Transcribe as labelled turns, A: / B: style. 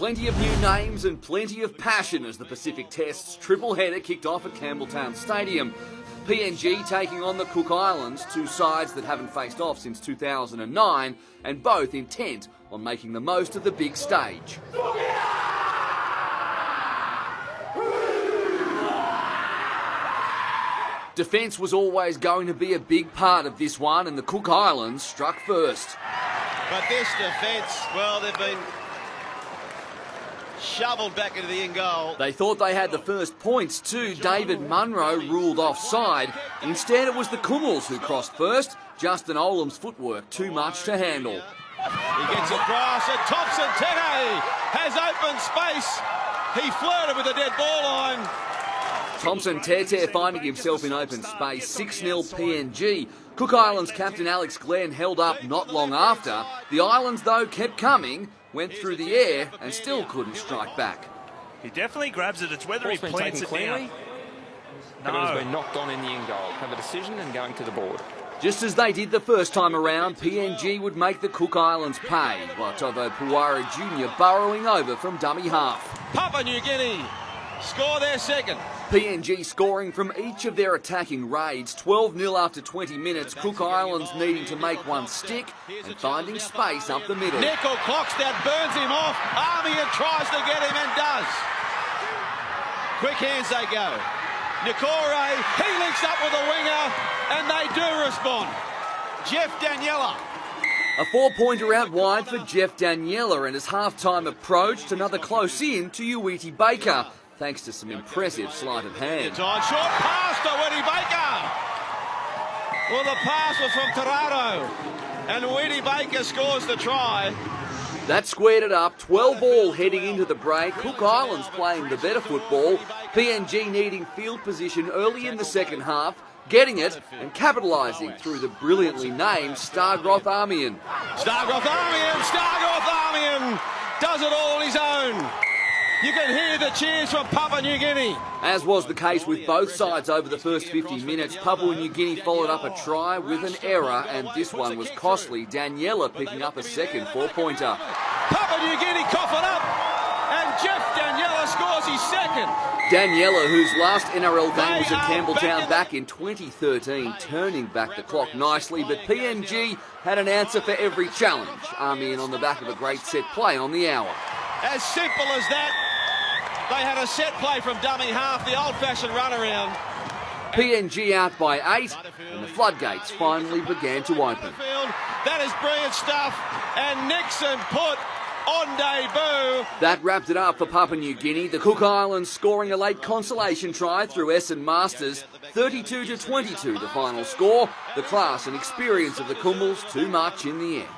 A: Plenty of new names and plenty of passion as the Pacific Test's triple header kicked off at Campbelltown Stadium. PNG taking on the Cook Islands, two sides that haven't faced off since 2009, and both intent on making the most of the big stage. Defence was always going to be a big part of this one, and the Cook Islands struck first.
B: But this defence, well, they've been shoveled back into the in goal.
A: They thought they had the first points too. David Munro ruled offside. Instead, it was the Kumuls who crossed first. Justin Olam's footwork too much to handle.
B: He gets across, and Thompson Tete has open space. He flirted with the dead ball line.
A: Thompson Tete finding himself in open space. 6-0 PNG. Cook Islands captain Alex Glenn held up not long after. The Islands, though, kept coming, went through the air and still couldn't strike back.
C: He definitely grabs it. It's whether he plants it down.
D: No. But it's been knocked on in the in goal. Have a decision and going to the board.
A: Just as they did the first time around, PNG would make the Cook Islands pay, while Tovo Puwara Jr. burrowing over from dummy half.
B: Papua New Guinea score their second.
A: PNG scoring from each of their attacking raids, 12-0 after 20 minutes, Cook Islands needing to make one stick and finding space up the middle.
B: Nicoll-Klokstad burns him off, Amean tries to get him and does. Quick hands they go. Nikore, he links up with the winger and they do respond. Jeff Daniela.
A: A 4-pointer out wide for Jeff Daniela, and as half-time approached, another close in to Uwiti Baker, thanks to some impressive sleight of hand.
B: On short pass to Uwiti Baker. Well, the pass was from Torado, and Uwiti Baker scores the try.
A: That squared it up, 12-all heading into the break. Cook Islands playing the better football. PNG needing field position early in the second half, getting it and capitalising through the brilliantly named Stargroth Amean.
B: Stargroth Amean does it all on his own. You can hear the cheers from Papua New Guinea.
A: As was the case with both sides over the first 50 minutes, Papua New Guinea followed up a try with an error, and this one was costly. Daniela picking up a second 4-pointer.
B: Papua New Guinea cough it up, and Jeff Daniela scores his second.
A: Daniela, whose last NRL game was at Campbelltown back in 2013, turning back the clock nicely, but PNG had an answer for every challenge. Amean on the back of a great set play on the hour.
B: As simple as that. They had a set play from dummy half, the old-fashioned runaround.
A: PNG out by 8, and the floodgates finally began to open.
B: That is brilliant stuff, and Nixon Putt on debut.
A: That wrapped it up for Papua New Guinea. The Cook Islands scoring a late consolation try through Essen Masters. 32-22 the final score. The class and experience of the Kumuls too much in the end.